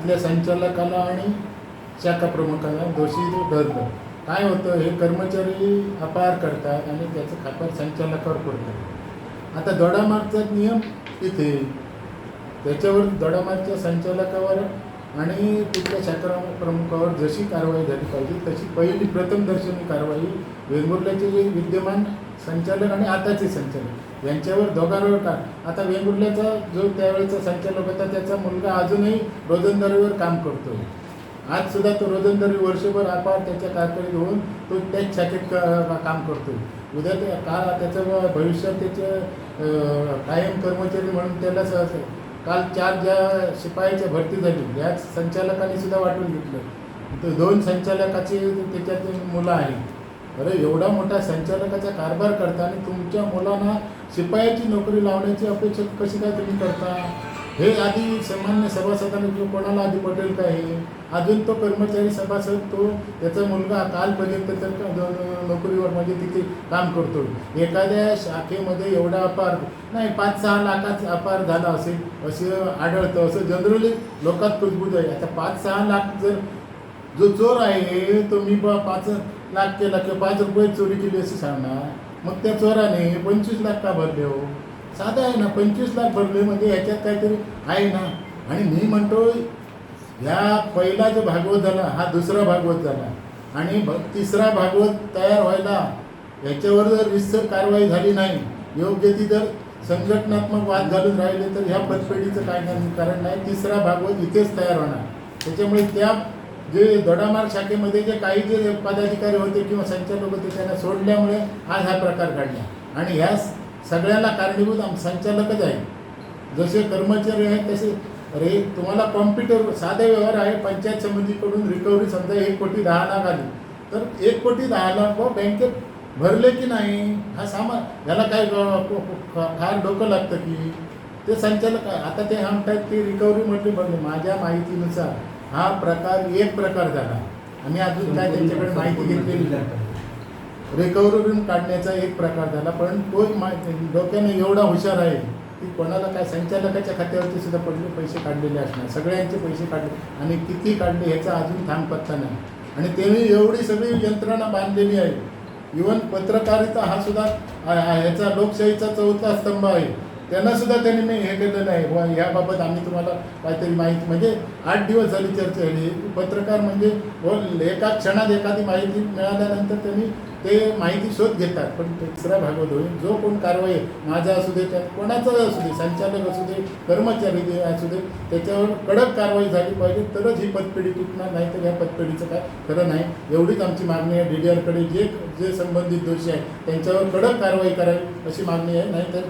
तिथल्या संचालकाला आणि शाखा प्रमुखांना दोषी धरलं. काय होतं, हे कर्मचारी अपहार करतात आणि त्याचं खापर संचालकावर पडतं. आता दोडामार्गचा नियम तिथे त्याच्यावर दोडामार्गच्या संचालकावर आणि तिथल्या शाखा प्रमुखावर जशी कारवाई झाली पाहिजे तशी पहिली प्रथमदर्शनी कारवाई वेंगुर्ल्याचे जे विद्यमान संचालक आणि आताचे संचालक यांच्यावर दोघांवर का. आता वेंगुर्ल्याचा जो त्यावेळेचा संचालक होता त्याचा मुलगा अजूनही रोजंदारीवर काम करतोय. आज सुद्धा तो रोजंदारी वर्षभर अपहार त्याच्या कारकिर्दीत होऊन तो त्याच शाखेत काम करतोय. उद्या ते त्याचं भविष्यात त्याचे कायम कर्मचारी म्हणून त्याला काल 4 ज्या शिपायाच्या भरती झाली या संचालकांनी सुद्धा वाटून घेतलं. तर 2 संचालकाची त्याच्यात मुलं आहेत. अरे एवढा मोठा संचालकाचा कारभार करता आणि तुमच्या मुलांना शिपायाची नोकरी लावण्याची अपेक्षा कशी काय तुम्ही करता. हे आधी सामान्य सभासदांना कोणाला आधी पटेल का. हे अजून तो कर्मचारी सभासद तो त्याचा मुलगा कालपर्यंत तर नोकरीवर म्हणजे तिथे काम करतो. एखाद्या शाखेमध्ये एवढा अपहार नाही 5-6 लाखाचा अपहार झाला असेल असं आढळतं. असं जनरली लोकात कुजबूज आहे. आता 5-6 लाख जर जो चोर आहे तो मी 5 लाख केला किंवा 5 रुपये चोरी केली असं सांगणार. मग त्या चोराने 25 लाख का भरले हो. साधं आहे ना, 25 लाख भरले म्हणजे ह्याच्यात काहीतरी आहे ना. आणि मी म्हणतो ह्या पहिला जो भागवत झाला हा दुसरा भागवत झाला आणि तिसरा भागवत तयार व्हायला याच्यावर जर रितसर कारवाई झाली नाही, योग्य ती जर संघटनात्मक वाद घालून राहिले तर ह्या पतपेढीचं काय कारण नाही. तिसरा भागवत इथेच तयार होणार. त्याच्यामुळे त्या जे दोडामार्ग शाखेमध्ये जे काही जे पदाधिकारी होते किंवा संचालक होते त्यांना सोडल्यामुळे आज हा प्रकार घडला. आणि ह्या सगळ्याला कारणीभूत संचालकच आहे. जसे कर्मचारी आहेत तसे अरे तुम्हाला कॉम्प्युटर साधे व्यवहार आहे. पंचायत समितीकडून रिकव्हरी समजा 1 कोटी 10 लाख आली तर 1 कोटी 10 लाख बँकेत भरले की नाही हा सामान याला काय फार डोकं लागतं की ते संचालक. आता ते म्हणतात की रिकव्हरी म्हटली भरली. माझ्या माहितीनुसार हा प्रकार एक प्रकार झाला. आम्ही अजून काय त्यांच्याकडे माहिती घेतलेली नाही. रिकव्हरीतून काढण्याचा एक प्रकार झाला. पण तो डोक्याने एवढा हुशार आहे की कोणाला काय संचालकाच्या खात्यावरती सुद्धा पडले पैसे काढलेले असणार. सगळ्यांचे पैसे काढले आणि किती काढले ह्याचा अजून थांब पत्ता नाही. आणि त्यांनी एवढी सगळी यंत्रणा बांधलेली आहे. इव्हन पत्रकारिता हा सुद्धा ह्याचा लोकशाहीचा 4था स्तंभ आहे. त्यांना सुद्धा त्यांनी मी हे केलेलं आहे. याबाबत आम्ही तुम्हाला काहीतरी माहिती म्हणजे 8 दिवस झाली चर्चा झाली. पत्रकार म्हणजे एका क्षणात एखादी माहिती मिळाल्यानंतर त्यांनी ते माहिती शोध घेतात. पण तिसरा भागवत होईल जो कोण कारवाई माझा असू दे कोणाचाच असू दे संचालक असू दे कर्मचारी असू दे त्याच्यावर कडक कारवाई झाली पाहिजे तरच ही पतपेढी तुटणार. नाही तर ह्या पतपेढीचं काय खरं नाही. एवढीच आमची मागणी आहे. DDRकडे जे संबंधित दोषी आहेत त्यांच्यावर कडक कारवाई करावी अशी मागणी आहे. नाहीतर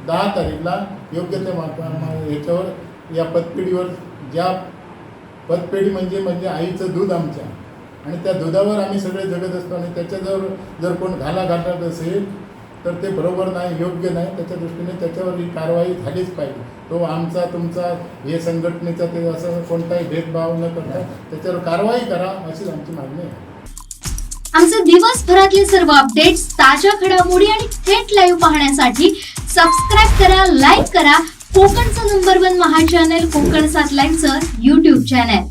10 तारीखला योग्य त्या ह्याच्यावर या पतपेढीवर ज्या पतपेढी म्हणजे आईचं दूध आमच्या आणि त्या दुधावर आम्ही सगळे जगत असतो आणि त्याच्याजवळ जर कोण घालत असेल तर ते बरोबर नाही, योग्य नाही. त्याच्या दृष्टीने त्याच्यावर ही कारवाई झालीच पाहिजे. तो आमचा तुमचा हे संघटनेचा ते असं कोणताही भेदभाव न करता त्याच्यावर कारवाई करा अशी आमची मागणी आहे. आमचे दिवसभरातले सर्व अपडेट्स, ताज्या घडामोडी आणि थेट लाईव्ह पाहण्यासाठी सबस्क्राईब करा, लाईक करा कोकणचं नंबर 1 महा चॅनल कोकण 7 लाईनचं YouTube चॅनल.